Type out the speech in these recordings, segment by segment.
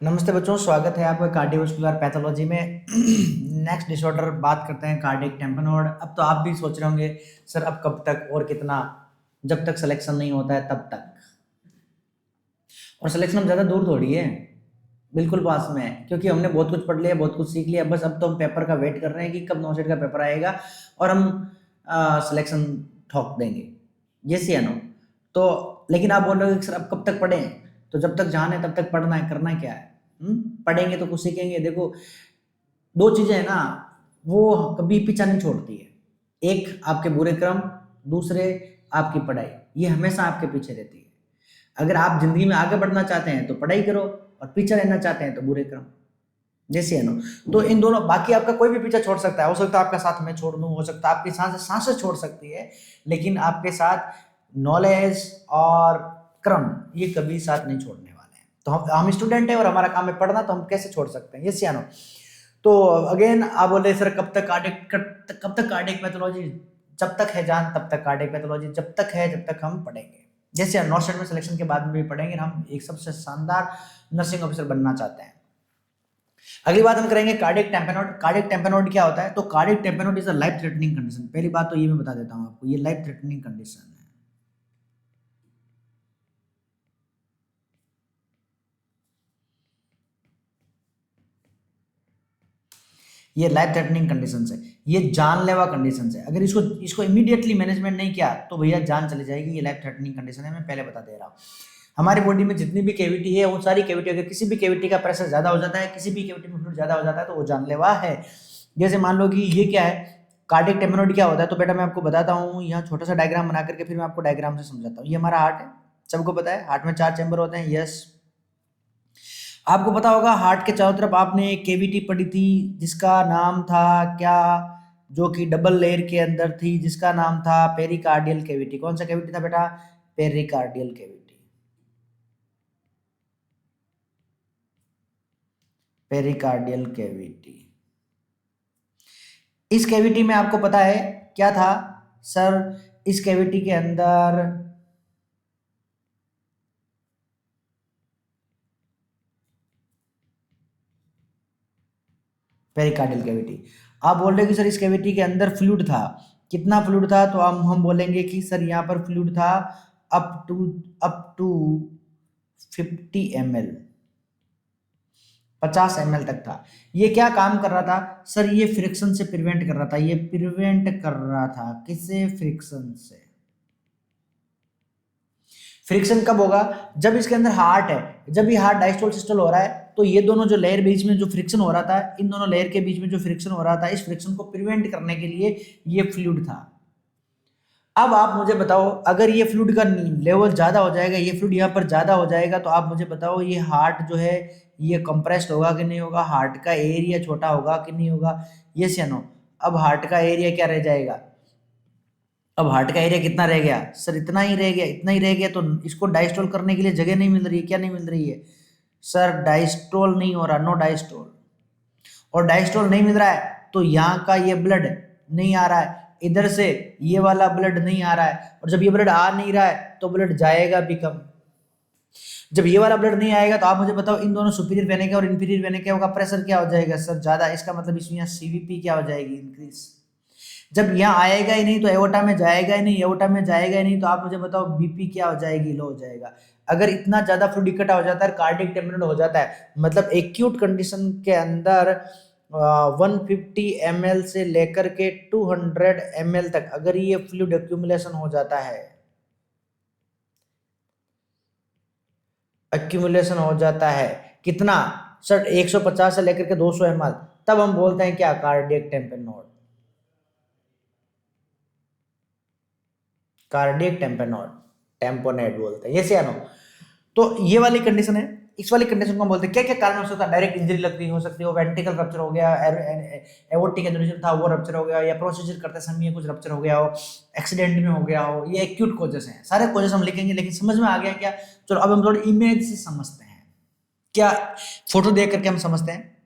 नमस्ते बच्चों, स्वागत है आपका कार्डियोवास्कुलर पैथोलॉजी में। नेक्स्ट डिसऑर्डर बात करते हैं कार्डियक टैम्पोनॉइड। अब तो आप भी सोच रहे होंगे सर अब कब तक और कितना, जब तक सिलेक्शन नहीं होता है तब तक। और सिलेक्शन ज़्यादा दूर थोड़ी है, बिल्कुल पास में है, क्योंकि हमने बहुत कुछ पढ़ लिया, बहुत कुछ सीख लिया। बस अब तो हम पेपर का वेट कर रहे हैं कि कब नौ सेट का पेपर आएगा और हम सिलेक्शन ठोक देंगे, यस या नो। तो लेकिन आप बोल रहे हो कि सर अब कब तक पढ़ें, तो जब तक जान है तब तक पढ़ना है, करना क्या है। पढ़ेंगे तो कुछ सीखेंगे। देखो, दो चीजें है ना, वो कभी पीछा नहीं छोड़ती है। एक आपके बुरे क्रम, दूसरे आपकी पढ़ाई, ये हमेशा आपके पीछे रहती है। अगर आप जिंदगी में आगे बढ़ना चाहते हैं तो पढ़ाई करो, और पीछे रहना चाहते हैं तो बुरे क्रम, जैसे है ना। तो इन दोनों, बाकी आपका कोई भी पीछा छोड़ सकता है, हो सकता है आपका साथ मैं छोड़ दूं, हो सकता है आपकी सांसें छोड़ सकती है, लेकिन आपके साथ नॉलेज और क्रम ये कभी साथ नहीं छोड़ने वाले हैं। तो हम स्टूडेंट हैं और हमारा काम है पढ़ना, तो हम कैसे छोड़ सकते हैं, यस या नो। तो अगेन आप बोल रहे सर कब तक कार्डियक पैथोलॉजी, जब तक है जान तब तक कार्डियक पैथोलॉजी, जब तक है जब तक हम पढ़ेंगे। जैसे नॉर्थ में सिलेक्शन के बाद में भी पढ़ेंगे, हम एक सबसे शानदार नर्सिंग ऑफिसर बनना चाहते हैं। अगली बात हम करेंगे कार्डियक टैम्पेनॉइड। कार्डियक टैम्पेनॉइड क्या होता है? तो cardiac tamponade is a life threatening condition. पहली बात तो ये मैं बता देता हूं आपको, ये लाइफ थ्रेटनिंग कंडीशन है। ये लाइफ थ्रेटनिंग कंडीशन है, ये जानलेवा कंडीशन है। अगर इसको इसको इमीडिएटली मैनेजमेंट नहीं किया तो भैया जान चली जाएगी। ये लाइफ थ्रेटनिंग कंडीशन है, मैं पहले बता दे रहा हूँ। हमारी बॉडी में जितनी भी कैविटी है, वो सारी कैविटी, अगर किसी भी कैविटी का प्रेशर ज्यादा हो जाता है, किसी भी कैविटी में फ्लूइड ज्यादा हो जाता है, तो वो जानलेवा है। जैसे मान लो कि ये क्या है, कार्डियक टैम्पेनॉइड क्या होता है, तो बेटा मैं आपको बताता हूँ। यहाँ छोटा सा डायग्राम बना करके फिर मैं आपको डायग्राम से समझाता हूँ। ये हमारा हार्ट है, सबको पता है हार्ट में 4 चैम्बर होते हैं, यस। आपको पता होगा हार्ट के चारों तरफ आपने एक केविटी पढ़ी थी जिसका नाम था क्या, जो कि डबल लेयर के अंदर थी, जिसका नाम था पेरिकार्डियल केविटी। कौन सा केविटी था बेटा? Pericardial cavity. Pericardial cavity. इस कैविटी में आपको पता है क्या था सर? इस कैविटी के अंदर पेरिकार्डियल कैविटी। आप बोल रहे हो कि सर इस कैविटी के अंदर फ्लूइड था, कितना फ्लूइड था? तो हम बोलेंगे कि सर यहाँ पर फ्लूइड था अप टू 50 ml, 50 ml तक था। ये क्या काम कर रहा था सर? ये फ्रिक्शन से प्रिवेंट कर रहा था। ये प्रिवेंट कर रहा था किससे? फ्रिक्शन से। फ्रिक्शन कब होगा? जब इसके अंदर हार्ट है, जब ये हार्ट डायस्टोल सिस्टोल हो रहा है, तो ये दोनों जो लेयर बीच में जो फ्रिक्शन हो रहा था, इन दोनों लेयर के बीच में जो फ्रिक्शन हो रहा था, इस फ्रिक्शन को प्रिवेंट करने के लिए ये फ्लूइड था। अब आप मुझे बताओ, अगर ये फ्लूइड का लेवल ज्यादा हो जाएगा, ये फ्लूइड यहाँ पर ज्यादा हो जाएगा, तो आप मुझे बताओ ये हार्ट जो है ये कंप्रेस्ड होगा कि नहीं होगा? हार्ट का एरिया छोटा होगा कि नहीं होगा? यस या नो। अब हार्ट का एरिया क्या रह जाएगा? अब हार्ट का एरिया कितना रह गया सर? इतना ही रह गया, इतना ही रह गया। तो इसको डायस्टोल करने के लिए जगह नहीं मिल रही है। क्या नहीं मिल रही है सर? डायस्टोल नहीं हो रहा, नो डायस्टोल। और डायस्टोल नहीं मिल रहा है तो यहाँ का ये ब्लड नहीं आ रहा है, इधर से ये वाला ब्लड नहीं आ रहा है, और जब ये ब्लड आ नहीं रहा है तो ब्लड जाएगा भी कम। जब ये वाला ब्लड नहीं आएगा तो आप मुझे बताओ इन दोनों सुपीरियर वेने का और इंफीरियर वेने का प्रेशर क्या हो जाएगा सर? ज्यादा। इसका मतलब इसमें यहाँ सीवीपी क्या हो जाएगी? इंक्रीज। जब यहाँ आएगा ही नहीं तो एओर्टा में जाएगा ही नहीं, एओर्टा में जाएगा ही नहीं, तो आप मुझे बताओ बीपी क्या हो जाएगी? लो हो जाएगा। अगर इतना ज्यादा फ्लूइड इकट्ठा हो जाता है, कार्डियक टैम्पोनॉइड हो जाता है, मतलब एक्यूट कंडीशन के अंदर 150 ml से लेकर के 200 ml तक अगर ये फ्लूइड एक्यूमुलेशन हो जाता है, एक्यूमुलेशन हो जाता है कितना सर? 150 से लेकर के 200 ml, तब हम बोलते हैं क्या? कार्डियक टैम्पोनॉइड। कार्डियक टैम्पोनॉइड, टैम्पोनेट बोलते हैं, यस या नो। तो ये वाली कंडीशन है। इस वाली कंडीशन को हम बोलते हैं, क्या क्या कारण हो सकता है? डायरेक्ट इंजरी लग गई हो सकती है, वेंट्रिकल रप्चर हो गया, एओर्टिक एन्युरिज्म था वो रप्चर हो गया, या प्रोसीजर करते समय कुछ रप्चर हो गया हो, एक्सीडेंट में हो गया हो। ये एक्यूट कॉजेस हैं, सारे कॉजेस हम लिखेंगे, लेकिन समझ में आ गया क्या? चलो अब हम थोड़ी इमेज से समझते हैं, क्या फोटो देख करके हम समझते हैं।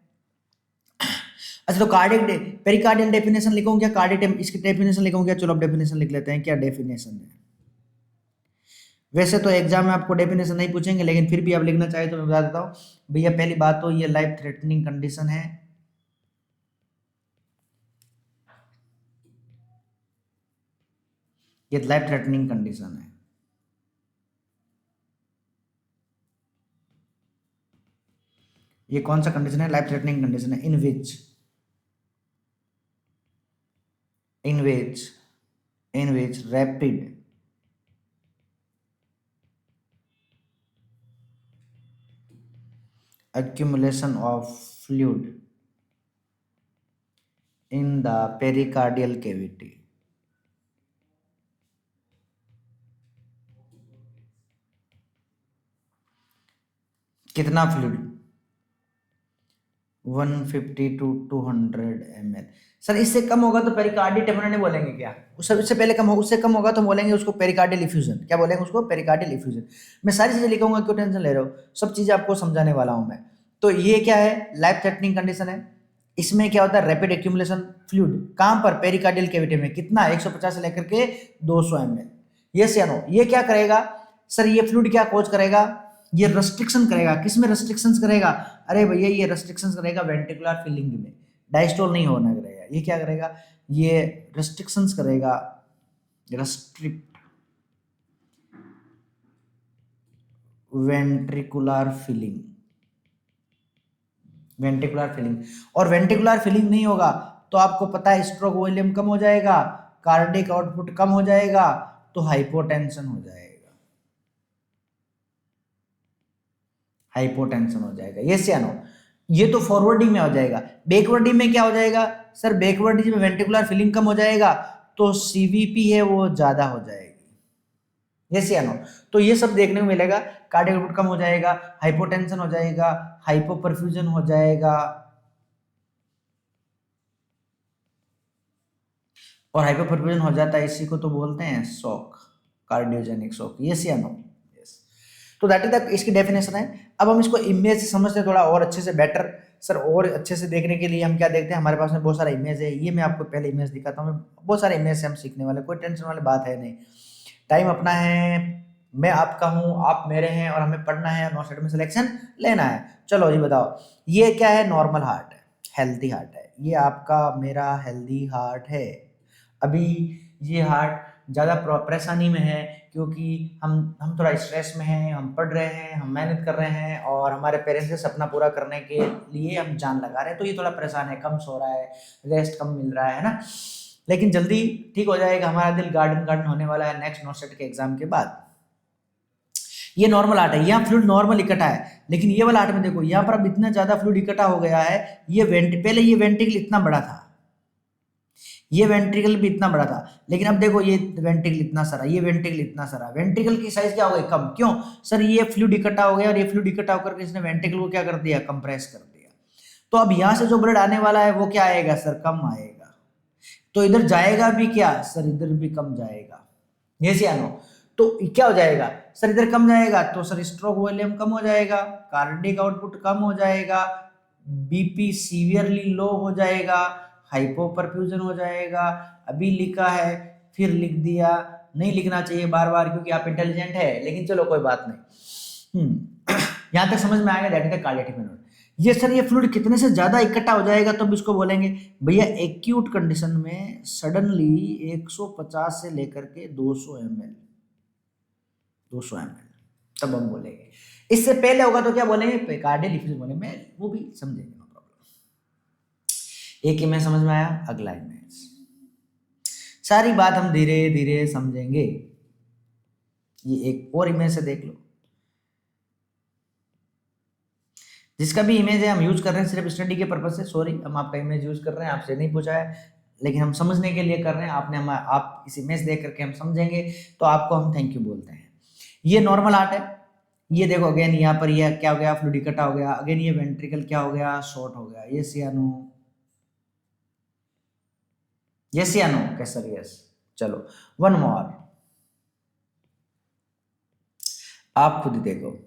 अच्छा, तो कार्डियक पेरिकार्डियल डेफिनेशन लिखूं क्या? कार्डियक इसकी डेफिनेशन लिखूं क्या? चलो अब डेफिनेशन लिख लेते हैं। क्या डेफिनेशन है? वैसे तो एग्जाम में आपको डेफिनेशन नहीं पूछेंगे, लेकिन फिर भी आप लिखना चाहे तो मैं बता देता हूँ भैया। पहली बात तो ये लाइफ थ्रेटनिंग कंडीशन है, ये लाइफ थ्रेटनिंग कंडीशन है। ये कौन सा कंडीशन है? लाइफ थ्रेटनिंग कंडीशन है। In which rapid accumulation of fluid in the pericardial cavity। कितना फ्लूइड? 150 to 200 ml। सर इससे कम होगा तो पेरिकार्डियल टेम्पोनल नहीं बोलेंगे क्या? उस सब इससे पहले कम होगा, उससे कम होगा तो बोलेंगे उसको पेरिकार्डियल इफ्यूजन। क्या बोलेंगे उसको? Pericardial effusion. मैं सारी चीजें लिखूंगा, क्यों टेंशन ले रहे हो? सब चीजें आपको समझाने वाला हूं मैं। तो ये क्या है? लाइफ थ्रेटनिंग कंडीशन है। इसमें क्या होता है? Rapid accumulation fluid. कहां पर? पेरिकार्डियल कैविटी में। कितना? 150 से लेकर के 200 ml। यस या नो? ये क्या करेगा सर? ये फ्लूइड क्या कोज करेगा? ये रेस्ट्रिक्शन करेगा। किसमें रेस्ट्रिक्शंस करेगा? अरे भैया ये रेस्ट्रिक्शंस करेगा वेंट्रिकुलर फिलिंग में। डायस्टोल नहीं होना करेगा। ये क्या करेगा? ये रेस्ट्रिक्शंस करेगा, restrict ventricular filling. Ventricular filling, और वेंट्रिकुलर फिलिंग नहीं होगा तो आपको पता है स्ट्रोक वॉल्यूम कम हो जाएगा, कार्डिक आउटपुट कम हो जाएगा, तो हाइपोटेंशन हो जाएगा। हाइपोटेंशन हो जाएगा। यस या नो? ये तो फॉरवर्डिंग में हो जाएगा। बैकवर्डिंग में क्या हो जाएगा सर? बैकवर्डिंग में वेंट्रिकुलर फिलिंग कम हो जाएगा तो सीवीपी है वो ज्यादा हो जाएगी। यस या नो? तो ये सब देखने को मिलेगा। कार्डियक आउटपुट कम हो जाएगा, हाइपोटेंशन हो जाएगा, हाइपोपरफ्यूजन हो जाएगा, और हाइपोपरफ्यूजन हो जाता है इसी को तो बोलते हैं शॉक, कार्डियोजेनिक शॉक। यस या नो? यस। तो दैट इज द इसकी डेफिनेशन है। अब हम इसको इमेज से समझते हैं थोड़ा और अच्छे से बेटर। सर और अच्छे से देखने के लिए हम क्या देखते हैं? हमारे पास में बहुत सारा इमेज है। ये मैं आपको पहले इमेज दिखाता हूँ। बहुत सारे इमेज से हम सीखने वाले, कोई टेंशन वाली बात है नहीं। टाइम अपना है, मैं आपका हूँ, आप मेरे हैं, और हमें पढ़ना है, नोट सेट में सिलेक्शन लेना है। चलो जी बताओ, ये क्या है? नॉर्मल हार्ट है, हेल्दी हार्ट है। ये आपका मेरा हेल्दी हार्ट है। अभी ये हार्ट ज़्यादा परेशानी में है क्योंकि हम थोड़ा स्ट्रेस में हैं, हम पढ़ रहे हैं, हम मेहनत कर रहे हैं, और हमारे पेरेंट्स का सपना पूरा करने के लिए हम जान लगा रहे हैं। तो ये थोड़ा परेशान है, कम सो रहा है, रेस्ट कम मिल रहा है ना। लेकिन जल्दी ठीक हो जाएगा। हमारा दिल गार्डन गार्डन होने वाला है नेक्स्ट नोट सेट के एग्जाम के बाद। ये नॉर्मल आर्ट है, यहाँ फ्लूइड नॉर्मल इकट्ठा है। लेकिन ये वाला आर्ट में देखो, यहाँ पर अब इतना ज्यादा फ्लूइड इकट्ठा हो गया है। ये पहले ये वेंट्रिकल इतना बड़ा था, ये वेंट्रिकल भी इतना बड़ा था, लेकिन अब देखो ये वेंट्रिकल इतना सारा, ये वेंट्रिकल इतना सारा। वेंट्रिकल की साइज क्या हो गई? कम। क्यों सर? ये फ्लूइड इकट्ठा हो गया, और ये फ्लूइड इकट्ठा होकर के इसने वेंट्रिकल को क्या कर दिया? कंप्रेस कर दिया। तो अब यहां से जो ब्लड आने वाला है वो क्या आएगा सर? कम आएगा। तो इधर जाएगा भी क्या सर? इधर भी कम जाएगा। यस या नो? तो क्या हो जाएगा सर? इधर कम जाएगा तो सर स्ट्रोक वॉल्यूम कम हो जाएगा, कार्डिक आउटपुट कम हो जाएगा, बीपी सीवियरली लो हो जाएगा, हाइपोपरफ्यूजन हो जाएगा। अभी लिखा है, फिर लिख दिया। नहीं लिखना चाहिए बार बार क्योंकि आप इंटेलिजेंट है, लेकिन चलो कोई बात नहीं। यहां तक समझ में आ गया? That is the cardiac tamponade. ये सर ये फ्लूइड कितने से ज्यादा इकट्ठा हो जाएगा तब इसको बोलेंगे भैया एक्यूट कंडीशन में सडनली 150 से लेकर के 200 ml, 200 ml, तब हम बोलेंगे। इससे पहले होगा तो क्या बोलेंगे? कार्डियल इफ्यूजन बोलेंगे। मैं वो भी समझेंगे, नो प्रॉब्लम। एक इमेज समझ में आया, अगला इमेज। सारी बात हम धीरे धीरे समझेंगे। ये एक और इमेज से देख लो। जिसका भी इमेज है हम यूज कर रहे हैं सिर्फ स्टडी के पर्पज से। सॉरी, हम आपका इमेज यूज कर रहे हैं, आपसे नहीं पूछा है, लेकिन हम समझने के लिए कर रहे हैं। आप इस इमेज देख करके हम समझेंगे तो आपको हम थैंक यू बोलते हैं। ये नॉर्मल हार्ट है। ये देखो अगेन यहाँ पर ये क्या हो गया? फ्लूइड इकट्ठा हो गया। अगेन ये वेंट्रिकल क्या हो गया? शॉर्ट हो गया। यस या नो? यस या नो? कैसर यस। चलो वन मोर, आप खुद देखो।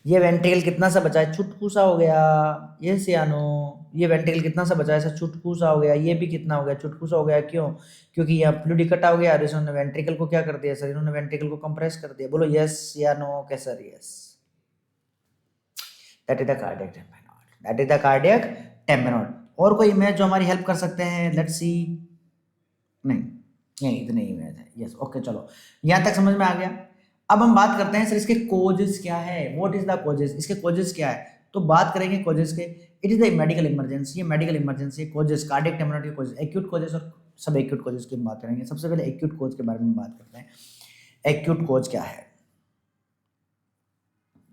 ये वेंट्रिकल कितना सा बचा है, छुटकू सा हो गया। ये सियानो, ये वेंट्रिकल कितना सा बचा है, ऐसा छुटकू सा हो गया। ये भी कितना हो गया, छुटकू सा हो गया। क्यों? क्योंकि यहाँ फ्लूइड इकट्ठा हो गया और इन्होंने वेंट्रिकल को क्या कर दिया सर, इन्होंने वेंट्रिकल को कंप्रेस कर दिया। बोलो यस या नो के sir? Yes, that is the cardiac tamponade, that is the cardiac tamponade. और कोई इमेज जो हमारी हेल्प कर सकते हैं? Let's see. नहीं, यही इतने ही इमेज है। यस, ओके, चलो यहाँ तक समझ में आ गया। अब हम बात करते हैं सर इसके कोजेस क्या है, व्हाट इज द कोजेस, इसके कोजेस क्या है। तो बात करेंगे कोजेस के। It is the medical emergency, ये मेडिकल इमरजेंसी कोजेस, कार्डियक टेम्पेनॉइड के कोजेस, एक्यूट कोजेस और सब एक्यूट कोजेस की बात करेंगे। सबसे पहले एक्यूट कोज के बारे में बात करते हैं। एक्यूट कोज क्या है?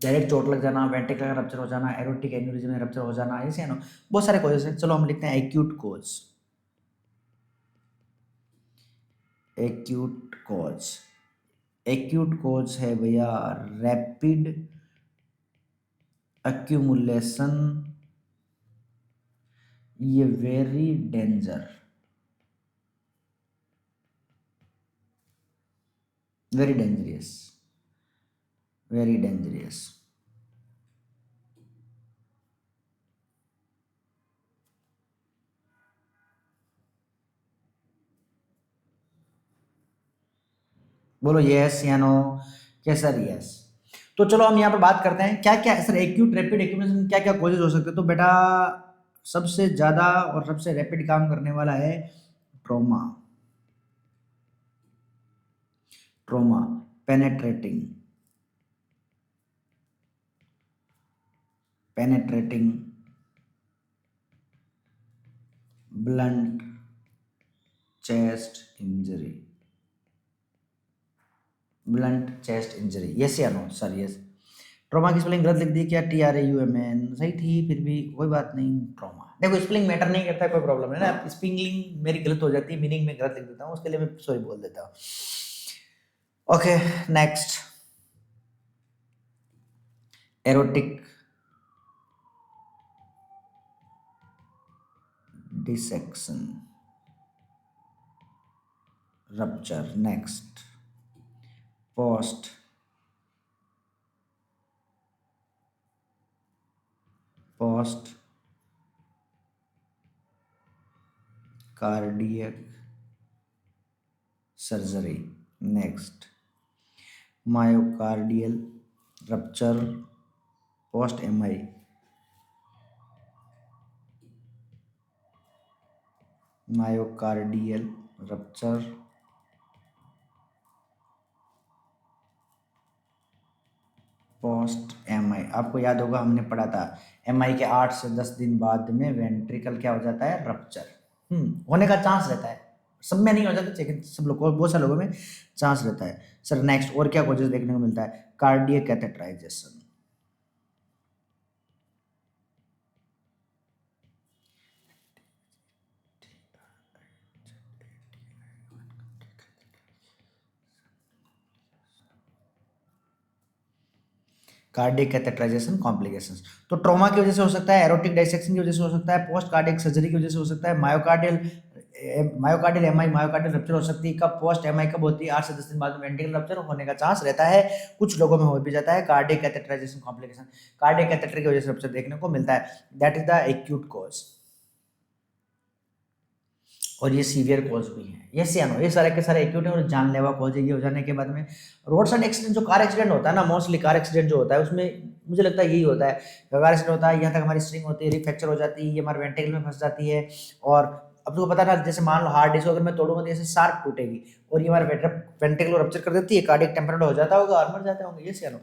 डायरेक्ट चोट लग जाना, वेंट्रिकुलर रप्चर हो जाना, एरोटिक एन्यूरिज्म में रप्चर हो जाना, ऐसे है ना, बहुत सारे कोजेस हैं। चलो हम लिखते हैं एक्यूट कोज। एक्यूट कोज, एक्यूट कोज है भैया रैपिड अक्यूमुलेशन, ये very danger, very dangerous, very dangerous. बोलो यस या नो क्या सर? यस। तो चलो हम यहाँ पर बात करते हैं क्या क्या सर एक्यूट रैपिड एक्यूमुलेशन क्या क्या कॉजेज हो सकते हैं। तो बेटा सबसे ज्यादा और सबसे रैपिड काम करने वाला है trauma, trauma, penetrating, penetrating blunt chest injury, blunt chest injury. Yes या नो सर? यस। ट्रॉमा की स्पेलिंग गलत लिख दी क्या? TRAUMN सही थी, फिर भी कोई बात नहीं। ट्रॉमा, देखो स्पेलिंग मैटर नहीं करता, कोई प्रॉब्लम है ना। स्पेलिंग मेरी गलत हो जाती है, मीनिंग में गलत लिख देता हूँ, उसके लिए मैं सॉरी बोल देता हूँ। Okay, next, aortic dissection rupture. Next, post post cardiac surgery. Next, myocardial rupture post MI, myocardial rupture post MI। आपको याद होगा हमने पढ़ा था MI के 8 से 10 दिन बाद में वेंट्रिकल क्या हो जाता है? रप्चर। होने का चांस रहता है, सब में नहीं हो जाता, लेकिन सब लोगों, बहुत सारे लोगों में चांस रहता है। सर नेक्स्ट, और क्या कॉजेज देखने को मिलता है? Cardiac catheterisation, cardiac catheterisation complications. तो ट्रॉमा की वजह से हो सकता है, एरोटिक डाइसेक्शन की वजह से हो सकता है, पोस्ट कार्डियक सर्जरी की वजह से हो सकता है, मायोकार्डियल MI, मायोकार्डियल रप्चर हो सकती है। कब पोस्ट MI कब होती है? 8 से 10 दिन बाद में वेंट्रिकल रप्चर होने का चांस रहता है, कुछ लोगों में हो भी जाता है। Cardiac catheterisation complication, cardiac catheter की वजह से रप्चर देखने को मिलता है, that is the acute cause. और ये सीवियर कॉज भी है, यस या नो? ये सारे के सारे एक्यूट है और जानलेवा कॉज है। ये हो जाने के बाद में रोड साइड एक्सीडेंट, जो कार एक्सीडेंट होता है ना, मोस्टली कार एक्सीडेंट जो होता है उसमें मुझे लगता है यही होता है। कार एक्सीडेंट होता है, यहाँ तक हमारी स्ट्रिंग होती है, रिफ्रैक्चर हो जाती है, ये हमारे वेंट्रिकल में फंस जाती है। और अब तुमको पता ना, जैसे मान लो हार्ड डिस्क अगर मैं तोड़ूंगा तो जैसे शार्प टूटेगी और ये हमारे वेंट्रिकल को रप्चर कर देती है, कार्डियक टेम्पेनॉइड हो जाता होगा और मर जाते होंगे। यस या नो?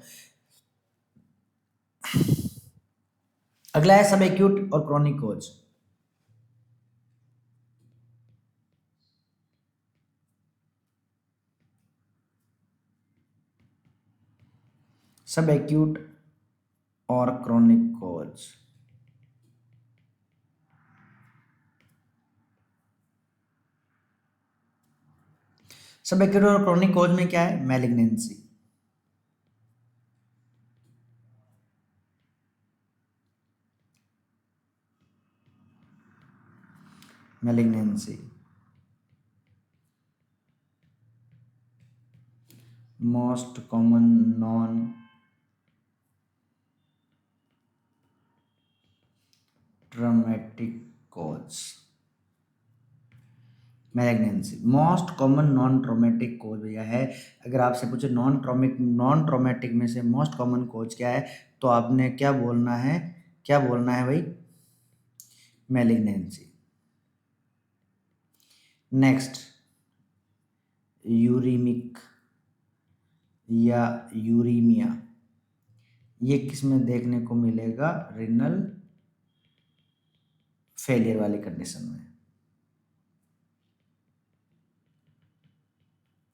अगला है सब एक्यूट और क्रोनिक कॉज। सब एक्यूट और क्रोनिक कॉज, सब एक्यूट और क्रोनिक कॉज में क्या है? Malignancy, malignancy, most common noun traumatic cause malignancy. Most common noun traumatic cause भैया है, अगर आपसे पूछे नॉन ट्रॉमेटिक में से मोस्ट कॉमन कॉज क्या है, तो आपने क्या बोलना है, क्या बोलना है भाई, मैलिग्नेंसी। नेक्स्ट यूरीमिक या यूरीमिया, ये किस में देखने को मिलेगा, रिनल फेलियर वाली कंडीशन में,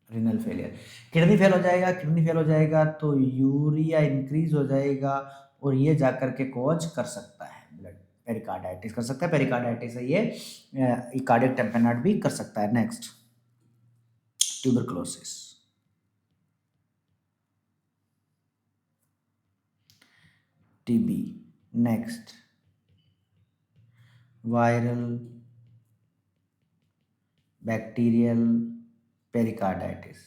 रिनल फेलियर। किडनी फेल हो जाएगा, किडनी फेल हो जाएगा तो यूरिया इंक्रीज हो जाएगा और ये जाकर के कॉज कर सकता है ब्लड पेरिकार्डाइटिस, कर सकता है पेरिकार्डाइटिस है ये, कार्डियक टेम्पेनार्ड भी कर सकता है। Next tuberculosis, TB. Next viral bacterial pericarditis,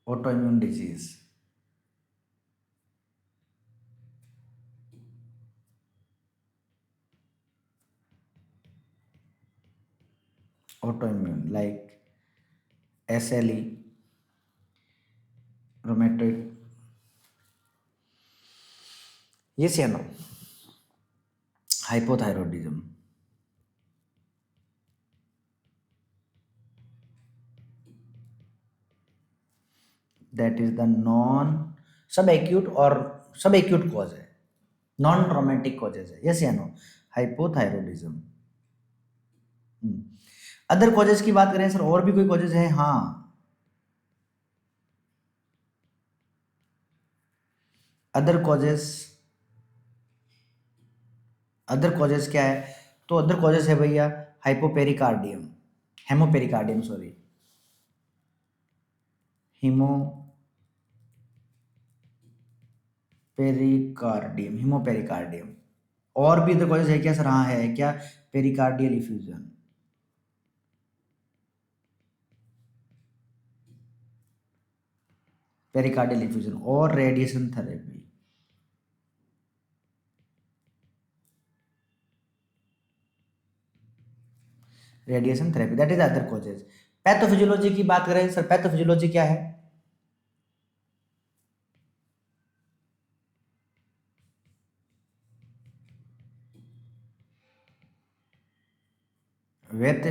autoimmune disease, autoimmune like SLE, rheumatoid, yes या no, hypothyroidism, that is the non सब एक्यूट और सब एक्यूट कॉज है, नॉन ट्रॉमेटिक कॉजेज है, यस या नो, हाइपोथायरॉयडिज्म। अदर कॉजेज की बात करें सर, और भी कोई कॉजेज है, हाँ अदर कॉजेज, अदर कॉजेज क्या है, तो अदर कॉजेज है भैया हाइपोपेरिकार्डियम, हेमोपेरिकार्डियम सॉरी, हिमोपेरिकार्डियम, हिमोपेरिकार्डियम। और भी अदर कॉजेज है क्या सर, हाँ है क्या, पेरिकार्डियल इफ्यूजन, पेरिकार्डियल इफ्यूजन और radiation therapy, radiation therapy that is other causes. Pathophysiology की बात करें सर, पैथोफिजियोलॉजी क्या है,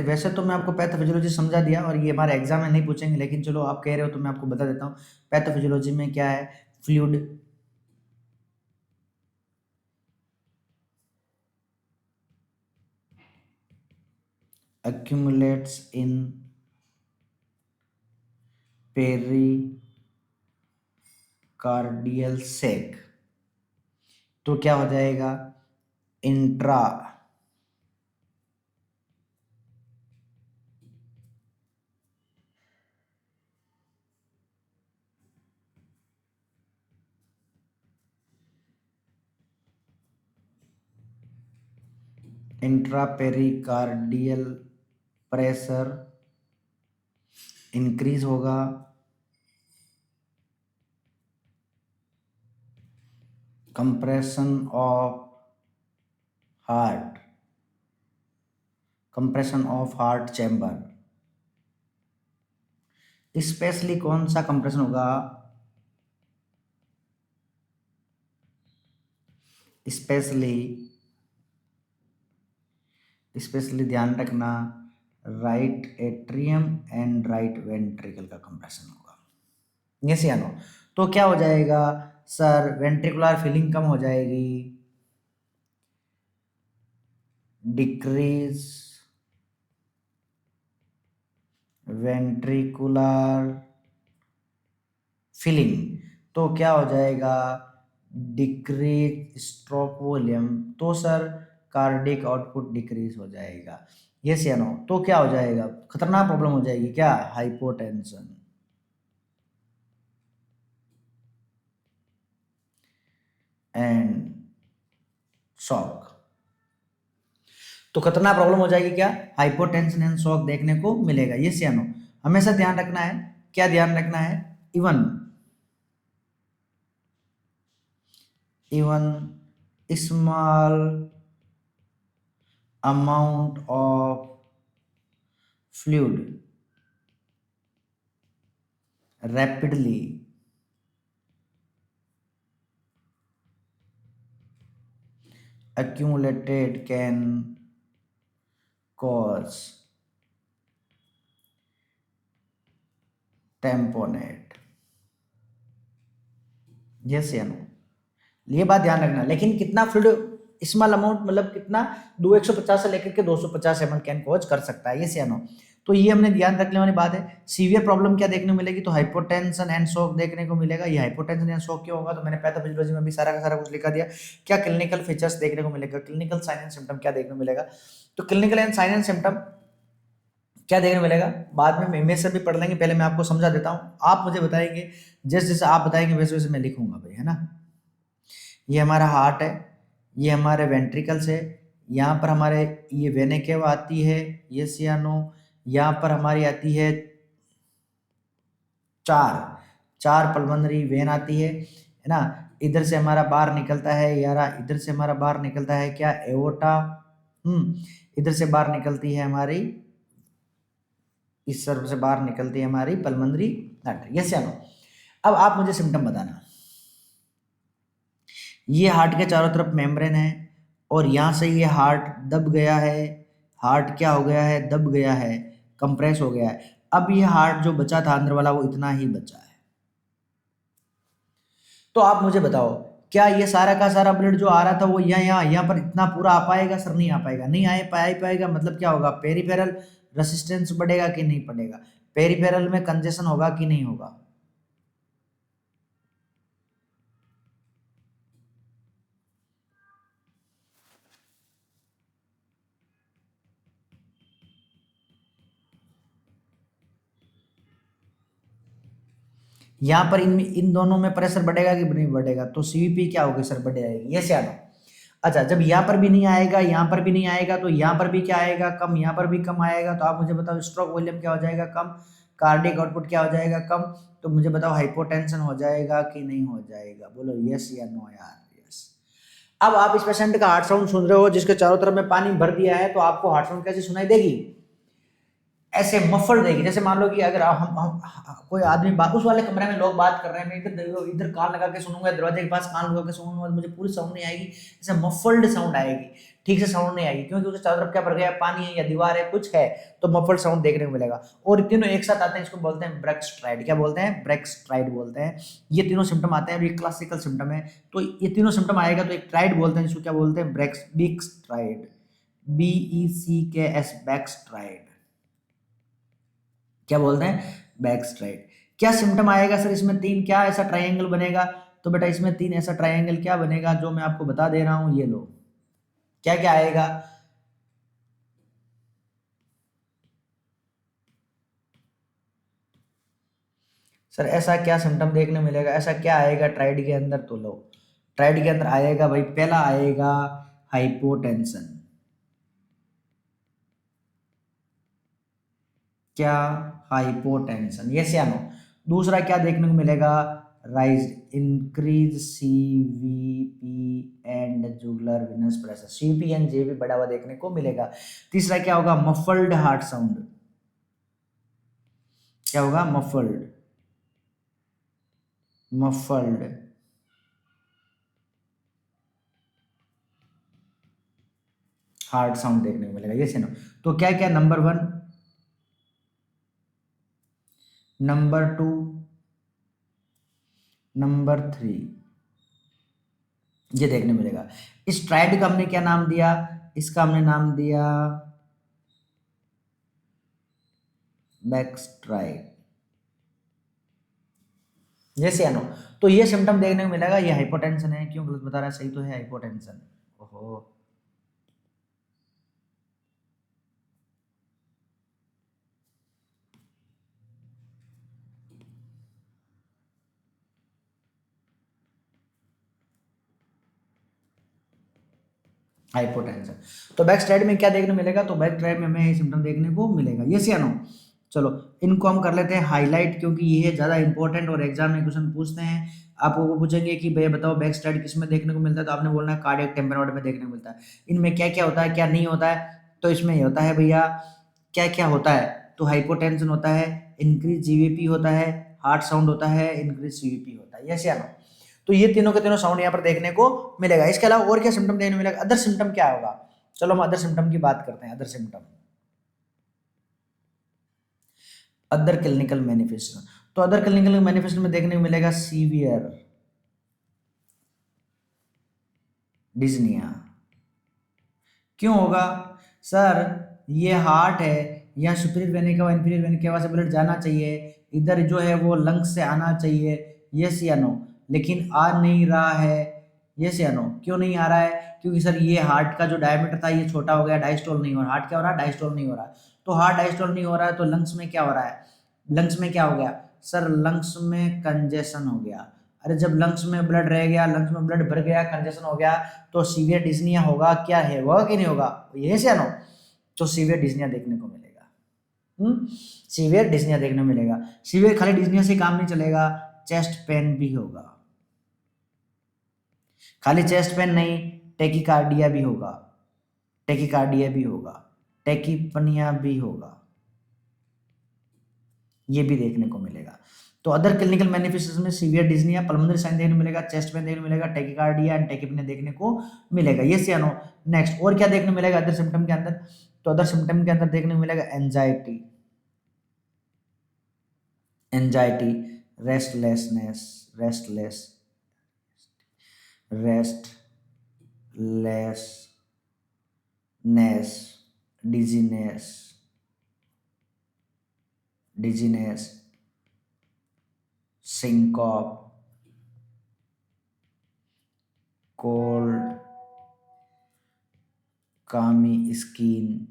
वैसे तो मैं आपको पैथोफिजियोलॉजी समझा दिया और ये हमारे एग्जाम में नहीं पूछेंगे, लेकिन चलो आप कह रहे हो तो मैं आपको बता देता हूँ। पैथोफिजियोलॉजी में क्या है, fluid accumulates in pericardial sac, तो क्या हो जाएगा, इंट्रा इंट्रापेरिकार्डियल प्रेशर इंक्रीज होगा, compression of heart, compression of heart chamber, specially कौन सा कंप्रेशन होगा, स्पेशली स्पेशली ध्यान रखना, right atrium and right ventricle का कंप्रेशन होगा, यस या नो। तो क्या हो जाएगा सर, वेंट्रिकुलर फीलिंग कम हो जाएगी, डिक्रीज वेंट्रिकुलर फीलिंग, तो क्या हो जाएगा, डिक्रीज स्ट्रोक वॉल्यूम, तो सर कार्डिक आउटपुट डिक्रीज हो जाएगा, यस या नो। तो क्या हो जाएगा, खतरनाक प्रॉब्लम हो जाएगी, क्या, हाइपोटेंशन एंड शॉक। तो खतरनाक प्रॉब्लम हो जाएगी क्या, हाइपोटेंशन एंड शॉक देखने को मिलेगा। ये सियानो हमेशा ध्यान रखना है, क्या ध्यान रखना है, even small amount of fluid rapidly accumulated can cause tamponade। Yes या नो, ये बात ध्यान रखना। लेकिन कितना फ्लूइड, स्मॉल अमाउंट मतलब कितना, 150 से लेकर के 250 ml कैन कॉज कर सकता है। यस या नो, तो ये हमने ध्यान रखने वाली बात है। सीवियर प्रॉब्लम क्या देखने को मिलेगी, तो हाइपोटेंशन एंड शॉक देखने को मिलेगा। ये हाइपोटेंशन एंड शॉक क्यों होगा, तो मैंने पैथोफिजियोलॉजी में भी सारा का सारा कुछ लिखा दिया। क्या क्लिनिकल फीचर्स देखने को मिलेगा, क्लिनिकल साइन एंड सिम्टम क्या देखने को मिलेगा, तो clinical and sign and symptom क्या देखने को मिलेगा बाद में इमेज से भी पढ़ लेंगे। पहले मैं आपको समझा देता हूँ, आप मुझे बताएंगे, जैसे जैसे आप बताएंगे वैसे वैसे मैं लिखूंगा भाई, है ना। ये हमारा हार्ट है, ये हमारे वेंट्रिकल्स है, यहाँ पर हमारे ये वेने केवा आती है, ये सियानो, यहाँ पर हमारी आती है चार चार पल्मोनरी वेन आती है ना। इधर से हमारा बाहर निकलता है यारा, इधर से हमारा बाहर निकलता है क्या, एओर्टा। इधर से बाहर निकलती है हमारी, इस सर्व से बाहर निकलती है हमारी पल्मोनरी आर्टरी। यस या नो। अब आप मुझे सिम्टम बताना। ये हार्ट के चारों तरफ मेम्ब्रेन है, और यहाँ से ये हार्ट दब गया है, हार्ट क्या हो गया है, दब गया है, कंप्रेस हो गया है। अब ये हार्ट जो बचा था अंदर वाला वो इतना ही बचा है। तो आप मुझे बताओ, क्या ये सारा का सारा ब्लड जो आ रहा था वो यहाँ पर इतना पूरा आ पाएगा, सर नहीं आ पाएगा, नहीं आ पाएगा। मतलब क्या होगा, पेरिफेरल रेसिस्टेंस बढ़ेगा कि नहीं बढ़ेगा, पेरिफेरल में कंजेशन होगा कि नहीं होगा। यहाँ पर इन दोनों में प्रेशर बढ़ेगा कि नहीं बढ़ेगा, तो सीवीपी क्या होगी सर, बढ़ जाएगी। ये क्या। अच्छा, जब यहाँ पर भी नहीं आएगा, यहाँ पर भी नहीं आएगा, तो यहाँ पर भी क्या आएगा, कम, यहाँ पर भी कम आएगा। तो आप मुझे बताओ स्ट्रोक वॉल्यूम क्या हो जाएगा, कम, कार्डिक आउटपुट क्या हो जाएगा, कम। तो मुझे बताओ हाइपोटेंशन हो जाएगा कि नहीं हो जाएगा, बोलो यस या नो यार, यस। अब आप इस पेशेंट का हार्ट साउंड सुन रहे हो जिसके चारों तरफ में पानी भर दिया है, तो आपको हार्ट साउंड कैसे सुनाई देगी, ऐसे मफल देगी। जैसे मान लो कि अगर हम कोई आदमी उस वाले कमरे में लोग बात कर रहे हैं, मैं इधर इधर कान लगा के सुनूंगा, दरवाजे के पास कान लगा के सुनूंगा, मुझे पूरी साउंड नहीं आएगी, ऐसे मफल्ड साउंड आएगी, ठीक से साउंड नहीं आएगी, क्योंकि उसके चारों तरफ क्या भर गया, पानी है या दीवार है, कुछ है, तो मफल्ड साउंड देखने को मिलेगा। और तीनों एक साथ आते हैं, इसको बोलते हैं ब्रेक्सट्राइड। क्या बोलते हैं, ब्रेक्सट्राइड बोलते हैं। ये तीनों सिम्टम आते हैं, ये क्लासिकल सिम्टम है। तो ये तीनों सिम्टम आएगा तो एक ट्राइड बोलते हैं, जिसको क्या बोलते हैं, ब्रेक्सट्राइड, BECKS, बैक्सट्राइड। क्या बोलते हैं, बैक स्ट्राइड। क्या सिम्टम आएगा सर इसमें, तीन, क्या ऐसा ट्रायंगल बनेगा, तो बेटा इसमें तीन ऐसा ट्रायंगल क्या बनेगा जो मैं आपको बता दे रहा हूं, ये लो। क्या क्या आएगा, सर ऐसा क्या सिम्टम देखने मिलेगा, ऐसा क्या आएगा ट्राइड के अंदर, तो लो, ट्राइड के अंदर आएगा भाई, पहला आएगा हाइपोटेंशन। क्या, हाइपोटेंशन, यस या नो। दूसरा क्या देखने को मिलेगा, rise, increase CVP and jugular venous pressure, CVP and JVP बढ़ा हुआ देखने को मिलेगा। तीसरा क्या होगा, मफल्ड हार्ट साउंड। क्या होगा, मफल्ड, मफल्ड हार्ट साउंड देखने को मिलेगा, यस या नो। तो क्या क्या, नंबर 1, नंबर 2, नंबर 3, ये देखने मिलेगा। इस ट्राइड का हमने क्या नाम दिया, इसका हमने नाम दिया बैकस्ट्राइड, यस या नो। तो ये सिम्टम देखने को मिलेगा, ये हाइपोटेंशन है, क्यों गलत बता रहा है, सही तो है हाइपोटेंशन। ओहो, हाइपोटेंशन। तो बैक साइड में क्या देखने मिलेगा, तो बैक साइड में हमें ये सिम्टम देखने को मिलेगा, यस या नो। चलो इनको हम कर लेते हैं हाईलाइट, क्योंकि ये ज़्यादा इंपॉर्टेंट और एग्जाम में क्वेश्चन पूछते हैं। आपको वो पूछेंगे कि भैया बताओ बैक साइड किस में देखने को मिलता है, तो आपने बोलना है कार्डियक टेम्पेनोइड में देखने को मिलता है। इनमें क्या क्या होता है क्या नहीं होता है, तो इसमें ये होता है भैया, क्या क्या होता है, तो हाइपोटेंशन होता है, इंक्रीज जीवीपी होता है, हार्ट साउंड होता है, इंक्रीज सीवीपी होता है, यस या नो। तो ये तीनों के तीनों साउंड यहाँ पर देखने को मिलेगा। इसके अलावा और क्या सिम्टम देखने को मिलेगा, अदर सिम्टम क्या होगा, चलो हम अदर सिम्टम की बात करते हैं। Other symptom, other clinical manifestation, तो अदर क्लिनिकल मैनिफेस्टेशन में देखने को मिलेगा सीवियर डिज्निया। क्यों होगा सर, ये हार्ट है, या सुपीरियर वेन का इंफीरियर वेन के से ब्लड जाना चाहिए, इधर जो है वो लंग्स से आना चाहिए, यस या नो, लेकिन आ नहीं रहा है, यस या नो। क्यों नहीं आ रहा है, क्योंकि सर ये हार्ट का जो डायमीटर था ये छोटा हो गया, डायस्टोल नहीं हो रहा। हार्ट क्या हो रहा है, डायस्टोल नहीं हो रहा। तो हार्ट डायस्टोल नहीं हो रहा है, तो लंग्स में क्या हो रहा है, लंग्स में क्या हो गया सर, लंग्स में कंजेशन हो गया। अरे जब लंग्स में ब्लड रह गया, लंग्स में ब्लड भर गया, कंजेशन हो गया, तो सीवियर डिस्निया होगा, क्या है होगा कि नहीं होगा, ये से नो। तो सीवियर डिस्निया देखने को मिलेगा, सीवियर डिस्निया देखने को मिलेगा। सीवियर खाली डिस्निया से काम नहीं चलेगा, चेस्ट पेन भी होगा, खाली चेस्ट पेन नहीं, टेकिकार्डिया भी होगा, टेकिकार्डिया भी होगा, टेकिपनिया भी होगा, ये भी देखने को मिलेगा। तो अदर क्लिनिकल मैनिफेस्टेशन में सीवियर डिज्निया, पल्मोनरी साइन देखने को मिलेगा, चेस्ट पेन देखने को मिलेगा, टेकिकार्डिया एंड टेकिपनिया देखने को मिलेगा, यस या नो। नेक्स्ट और क्या देखने को मिलेगा अदर सिम्टम के अंदर, तो अदर सिम्टम के अंदर देखने को मिलेगा anxiety, anxiety, restlessness, restless, restlessness, dizziness, dizziness, syncope, cold, clammy skin,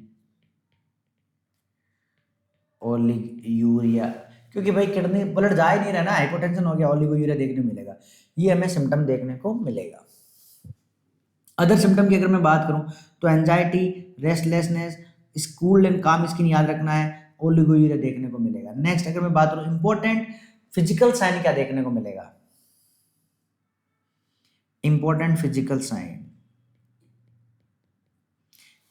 oliguria, क्योंकि भाई किडनी ब्लड जा ही नहीं रहा ना, हाइपोटेंशन हो गया, ओलिगोयूरिया देखने को मिलेगा। ये हमें सिम्टम देखने को मिलेगा। अदर सिम्टम की अगर मैं बात करूं, तो एंजाइटी, रेस्टलेसनेस, स्कूल एंड काम स्किन याद रखना है, ओलिगोयूरिया देखने को मिलेगा। नेक्स्ट अगर मैं बात करूं इंपॉर्टेंट फिजिकल साइन क्या देखने को मिलेगा, important physical sign,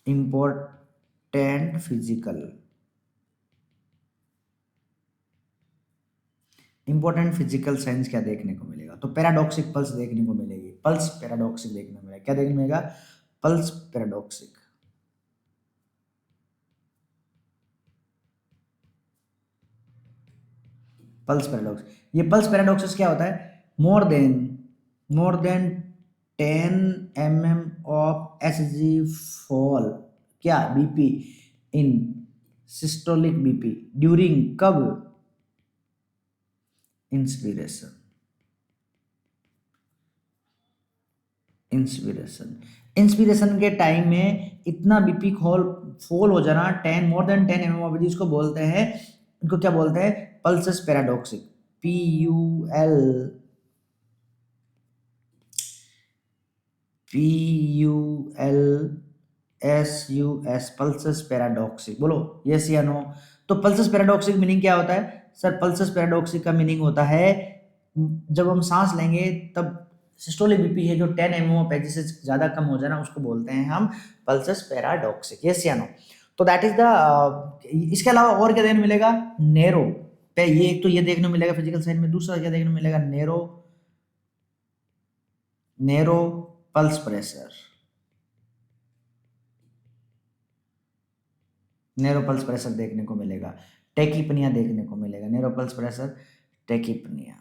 important physical, important physical signs क्या देखने को मिलेगा, तो पैराडॉक्सिक पल्स देखने को मिलेगी, पल्स पैराडॉक्सिक देखने को मिलेगा, क्या देखने को मिलेगा, पल्स पैराडॉक्सिक, पल्स पैराडॉक्स। ये पल्स पैराडॉक्सिस क्या होता है, more than 10 mm of SG fall, क्या बीपी इन सिस्टोलिक बीपी ड्यूरिंग कब, इंस्पिरेशन, इंस्पिरेशन, इंस्पिरेशन के टाइम में इतना बीपी फॉल हो जाना 10 more than 10 mm, इसको बोलते हैं, इनको क्या बोलते हैं, पल्सस पैराडॉक्सिक, PULSUS, पल्सस पैराडॉक्सिक, बोलो यस या नो। तो पल्सस पैराडॉक्सिक मीनिंग क्या होता है सर, पल्सस पैराडॉक्सिक का मीनिंग होता है जब हम सांस लेंगे तब सिस्टोलिक बीपी है जो 10 mm से ज़्यादा कम हो जाना, उसको बोलते हैं हम पल्सस पैराडॉक्सिक, यस या नो। तो दैट इज द, इसके अलावा और क्या देखने मिलेगा, नेरो पे, ये एक तो ये देखने मिलेगा फिजिकल साइन में, दूसरा क्या देखने मिलेगा, narrow, narrow pulse pressure, narrow pulse pressure देखने को मिलेगा, टेकिपनिया देखने को मिलेगा, नेरो पल्स प्रेशर, टेकिपनिया।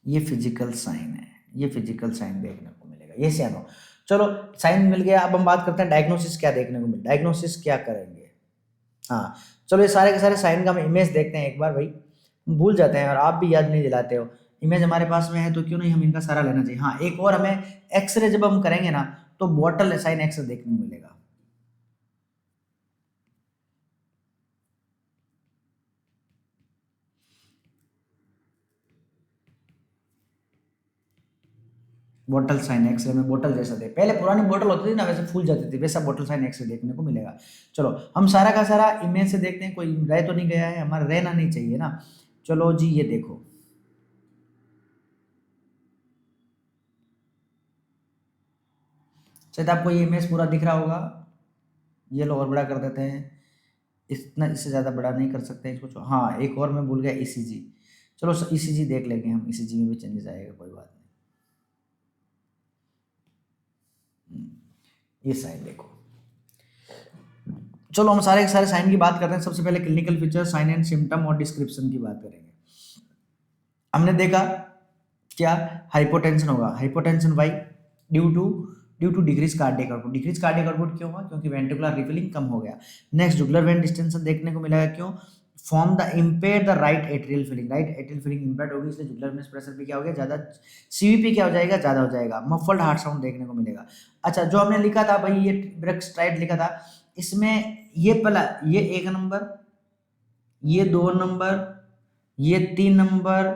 ये फिजिकल साइन है, ये फिजिकल साइन देखने को मिलेगा, ये से नो। चलो साइन मिल गया, अब हम बात करते हैं डायग्नोसिस क्या देखने को मिले, डायग्नोसिस क्या करेंगे। हाँ चलो ये सारे के सारे साइन का हम इमेज देखते हैं एक बार, भाई भूल जाते हैं और आप भी याद नहीं दिलाते हो, इमेज हमारे पास में है तो क्यों नहीं हम इनका सारा लेना चाहिए। हाँ एक और हमें एक्सरे जब हम करेंगे ना, तो बॉटल साइन एक्सरे देखने को मिलेगा, बोतल साइन एक्सरे में बोतल जैसा दे, पहले पुरानी बोतल होती थी ना वैसे फूल जाती थी, वैसा बोतल साइन एक्सरे देखने को मिलेगा। चलो हम सारा का सारा इमेज से देखते हैं, कोई रह तो नहीं गया है, हमारा रहना नहीं चाहिए ना। चलो जी ये देखो, शायद आपको ये इमेज पूरा दिख रहा होगा। ये लो और बड़ा कर देते हैं, इतना इससे ज़्यादा बड़ा नहीं कर सकते इसको। हाँ एक और मैं भूल गया, ईसीजी। चलो ईसीजी देख लेंगे हम, ईसीजी में भी चेंजेस आएगा, कोई बात नहीं। ये साइन देखो, चलो हम सारे के सारे साइन की बात करते हैं। सबसे पहले clinical feature, sign and symptom और डिस्क्रिप्शन की बात करेंगे। हमने देखा क्या, हाइपोटेंशन होगा, hypotension why, due to decrease cardiac output. Decrease cardiac output क्यों हुआ, क्योंकि वेंट्रिकुलर रिफिलिंग कम हो गया। नेक्स्ट जुगुलर वेन डिस्टेंशन देखने को मिलेगा, क्यों, from the impair the right atrial filling, right atrial filling impair होगी, इसलिए जुगुलर वेनस प्रेशर भी क्या हो गया, ज़्यादा, सीवीपी क्या हो जाएगा, ज़्यादा हो जाएगा। मफल्ड हार्ट साउंड देखने को मिलेगा। अच्छा जो हमने लिखा था भाई, ये ब्रेक्सट्राइड लिखा था, इसमें ये पहला, ये 1 नंबर, ये 2 नंबर, ये 3 नंबर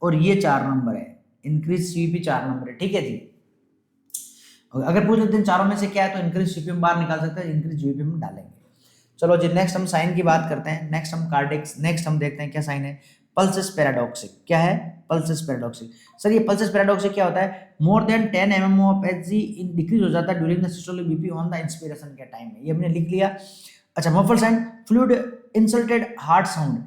और ये 4 नंबर है। इंक्रीज सीवीपी 4 नंबर है, ठीक है जी। अगर पूछ लेते हैं चारों में से क्या है, तो इंक्रीज सीपीएम बाहर निकाल सकते हैं, इंक्रीज जीपीएम में डालेंगे। चलो जी नेक्स्ट हम साइन की बात करते हैं। नेक्स्ट हम कार्डिक, नेक्स्ट हम देखते हैं क्या साइन है, पल्सेस पैराडॉक्सिक। क्या है, पल्सेस पैराडॉक्सिक। सर ये पल्सेस पैराडॉक्सिक क्या होता है, more than 10 mm of HG in decrease हो जाता है during the systolic BP on the inspiration के टाइम में, ये हमने लिख लिया। अच्छा muffle sign, fluid insulted heart sound,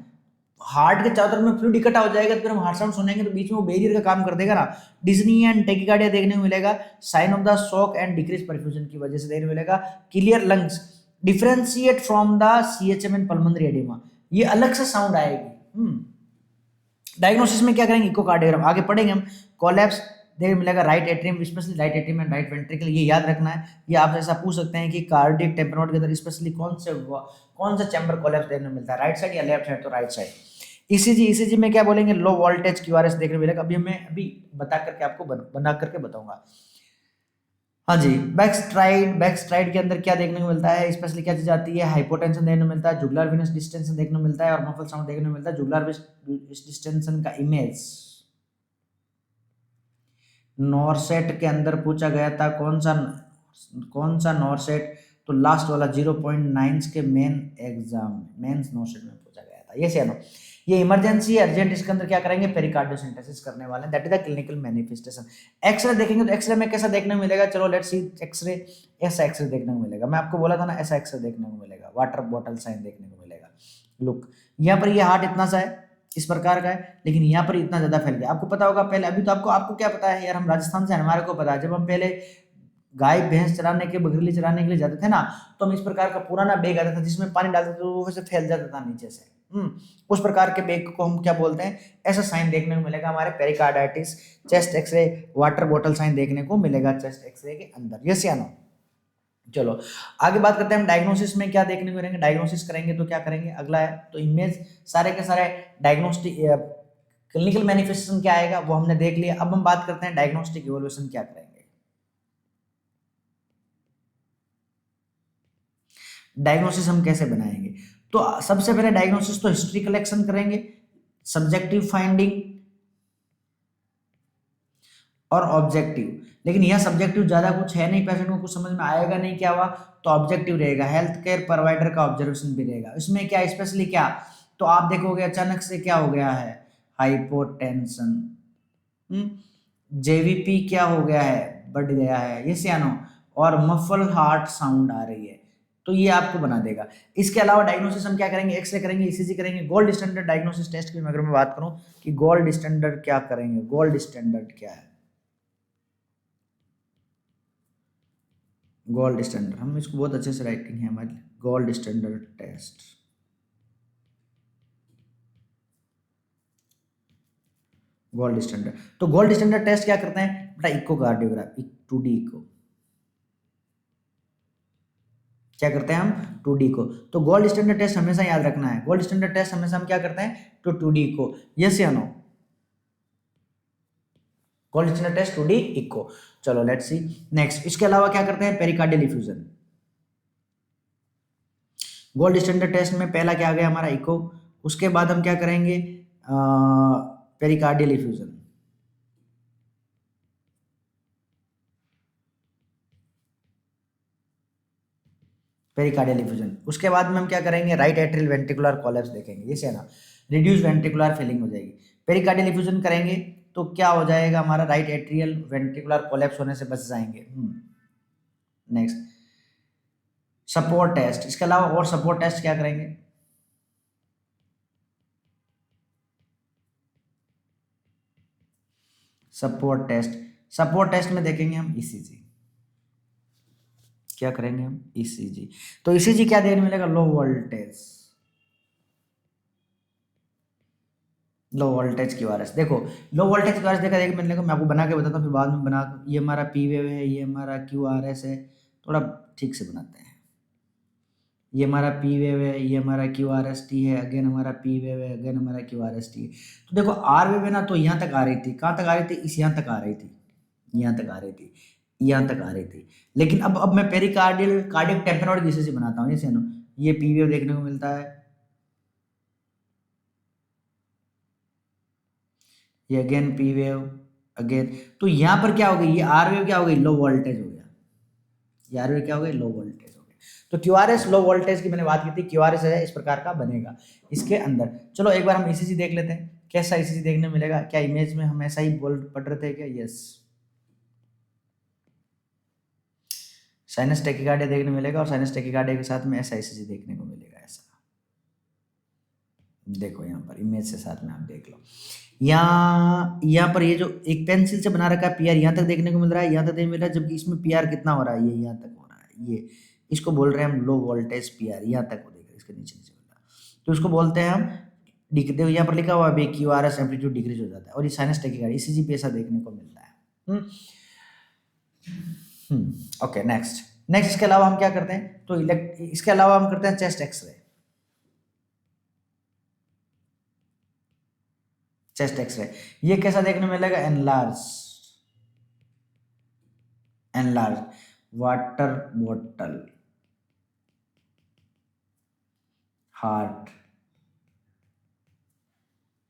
heart के चारों तरफ में फ्लूइड इकट्ठा हो जाएगा, तो फिर हम हार्ट साउंड सुनेंगे तो बीच में वो बैरियर का काम कर देगा ना। डिज्नी एंड टेकिकार्डिया देखने को मिलेगा, sign of the shock and decrease perfusion की वजह से देखने को मिलेगा। Clear lungs, differentiate from the CHM and pulmonary oedema, ये अलग से साउंड आएगी। डायग्नोसिस में क्या करेंगे, इकोकार्डियोग्राम आगे पढ़ेंगे हम। कोलैप्स देखने मिलेगा, right atrium, specially right atrium and right ventricle, ये याद रखना है। ये आपसे ऐसा पूछ सकते हैं कि कार्डियक टेम्परनोड के अंदर स्पेशली कौन सा चैम्बर कोलैप्स देखने को मिलता है, राइट साइड या लेफ्ट साइड, तो राइट साइड। ईसीजी में क्या बोलेंगे, लो वोल्टेज क्यूआरएस देखने मिलेगा, अभी मैं अभी बता करके आपको बना करके बताऊंगा। हाँ जी, बैकस्ट्राइड के अंदर क्या देखने को मिलता है, स्पेशली क्या चीज आती है, हाइपोटेंशन देखने को मिलता है, जुगुलर वेनस डिस्टेंशन देखने को मिलता है और मफल साउंड देखने को मिलता है। जुगुलर डिस्टेंशन का इमेज नॉरसेट के अंदर पूछा गया था, कौन सा नॉरसेट, तो लास्ट वाला 0.9 के मेंस नॉरसेट में पूछा गया था। ये से ये इमरजेंसी अर्जेंट, इसके अंदर क्या करेंगे, पेरिकार्डियोसेंटेसिस करने वाले हैं, that is the clinical manifestation. X-ray देखेंगे तो एक्सरे में कैसा देखने को मिलेगा, चलो लेट्स सी एक्सरे, ऐसा एक्सरे देखने को मिलेगा, मैं आपको बोला था ना ऐसा एक्सरे देखने को मिलेगा, वाटर बॉटल साइन देखने को मिलेगा। लुक यहाँ पर ये हार्ट इतना सा है, इस प्रकार का है, लेकिन यहाँ पर इतना ज्यादा फैल गया। आपको पता होगा पहले, अभी तो आपको क्या पता है यार, हम राजस्थान से, हमारे को पता है, जब हम पहले गाय भैंस चराने के, बकरी चराने के लिए जाते थे ना, तो हम इस प्रकार का पुराना बैग आता था जिसमें पानी डालते थे, तो वो वैसे फैल जाता था नीचे से। उस प्रकार के बैग को हम क्या बोलते हैं, ऐसा साइन देखने को मिलेगा हमारे pericarditis chest x-ray, water bottle sign देखने को मिलेगा चेस्ट एक्सरे के अंदर। यस या नो। चलो आगे बात करते हैं हम डायग्नोसिस में क्या देखने को मिलेंगे। डायग्नोसिस करेंगे तो क्या करेंगे, अगला है तो इमेज, सारे के सारे डायग्नोस्टिक क्लिनिकल मैनिफेस्टेशन क्या आएगा वो हमने देख लिया। अब हम बात करते हैं डायग्नोस्टिक इवोल्यूशन क्या करेंगे। डायग्नोसिस हम कैसे बनाएंगे, तो सबसे पहले डायग्नोसिस तो हिस्ट्री कलेक्शन करेंगे, सब्जेक्टिव फाइंडिंग और ऑब्जेक्टिव। लेकिन यह सब्जेक्टिव ज्यादा कुछ है नहीं, पेशेंट को कुछ समझ में आएगा नहीं क्या हुआ, तो ऑब्जेक्टिव रहेगा, हेल्थ केयर प्रोवाइडर का ऑब्जर्वेशन भी रहेगा। इसमें क्या स्पेशली क्या, तो आप देखोगे अचानक से क्या हो गया है, हाइपोटेंशन, जेवीपी क्या हो गया है, बढ़ गया है, ये सियानो, और मफल हार्ट साउंड आ रही है, तो ये आपको बना देगा। इसके अलावा डायग्नोसिस हम क्या करेंगे, एक्सरे करेंगे, ईसीजी करेंगे। गोल्ड स्टैंडर्ड डायग्नोसिस टेस्ट की अगर मैं बात करूं कि गोल्ड स्टैंडर्ड क्या करेंगे, गोल्ड स्टैंडर्ड क्या है, गोल्ड स्टैंडर्ड, हम इसको बहुत अच्छे से राइटिंग है हमारी, gold standard test, gold standard. तो गोल्ड स्टैंडर्ड टेस्ट क्या करते हैं बेटा, इकोकार्डियोग्राफी, 2D इको, क्या करते हैं हम, 2D को। तो गोल्ड स्टैंडर्ड टेस्ट हमेशा याद रखना है, गोल्ड स्टैंडर्ड टेस्ट हमेशा हम क्या करते हैं, तो 2D को। यस या no, gold standard test 2D echo. चलो लेट्स सी नेक्स्ट, इसके अलावा क्या करते हैं, pericardial effusion. Gold standard test में पहला क्या आ गया हमारा, इको, उसके बाद हम क्या करेंगे, पेरिकार्डियल इफ्यूजन। Pericardial effusion. उसके बाद में हम क्या करेंगे, राइट एट्रियल वेंट्रिकुलर कोलैप्स देखेंगे, ये से ना रिड्यूस वेंट्रिकुलर फिलिंग हो जाएगी। पेरिकार्डियल इफ्यूजन करेंगे तो क्या हो जाएगा, हमारा राइट एट्रियल वेंट्रिकुलर कोलैप्स होने से बच जाएंगे। नेक्स्ट सपोर्ट टेस्ट, इसके अलावा और सपोर्ट टेस्ट क्या करेंगे, सपोर्ट टेस्ट में देखेंगे हम ईसीजी, क्या करेंगे हम ईसीजी। तो ईसीजी क्या देखने मिलेगा, लो वोल्टेज क्यूआरएस। देखो लो वोल्टेज क्यूआरएस देखा देख मिलने को, मैं आपको बना के बताता हूँ फिर बाद में बना, ये हमारा पी वेव है, ये हमारा क्यूआरएस है, थोड़ा ठीक से बनाते हैं। ये हमारा पी वेव है, ये हमारा क्यू आर एस टी है, अगेन हमारा पी वेव है, अगेन हमारा क्यू आर एस टी है। तो देखो आर वेव है ना, तो यहाँ तक आ रही थी, कहाँ तक आ रही थी, इस यहाँ तक आ रही थी, यहाँ तक आ रही थी, यहाँ तक आ रही थी। लेकिन अब मैं पेरिकार्डियल कार्डियक टेम्पेनोइड किसी से बनाता हूँ, ये नो, ये पी वेव देखने को मिलता है, ये अगेन पी वेव, अगेन। तो यहाँ पर क्या हो गई, ये आर वेव क्या हो गई, लो वोल्टेज हो गया, ये आर वेव क्या हो गई, लो वोल्टेज। तो क्यूआरएस लो वोल्टेज की मैंने बात की थी, क्यूआरएस है इस प्रकार का बनेगा इसके अंदर। चलो एक बार हम ईसीजी देख लेते हैं, कैसा ईसीजी देखने मिलेगा, क्या इमेज में हम ऐसा ही बोल पढ़ रहे थे क्या, यस साइनस टेकिकार्डिया देखने मिलेगा, और साइनस टेकिकार्डिया के साथ में ऐसा ईसीजी देखने को मिलेगा, ऐसा देखो यहाँ पर इमेज से साथ में आप देख लो। यहाँ पर ये जो एक पेंसिल से बना रखा है पीआर, यहाँ तक देखने को मिल रहा है, यहाँ तक देखने मिल रहा है, जबकि इसमें पीआर कितना हो रहा है, ये यहाँ तक हो रहा है, ये इसको बोल रहे हैं हम लो वोल्टेज पीआर, यहाँ तक हो देगा, इसके नीचे नीचे हो रहा है, तो इसको बोलते हैं हम देखो यहाँ पर लिखा हुआ है Q R S amplitude decrease हो जाता है, और ये साइनस टेकिकार्डिया ईसीजी पे ऐसा देखने को मिलता है। ओके नेक्स्ट इसके अलावा हम क्या करते हैं, तो इसके अलावा हम करते हैं चेस्ट एक्सरे। ये कैसा देखने मिलेगा, enlarge water bottle heart,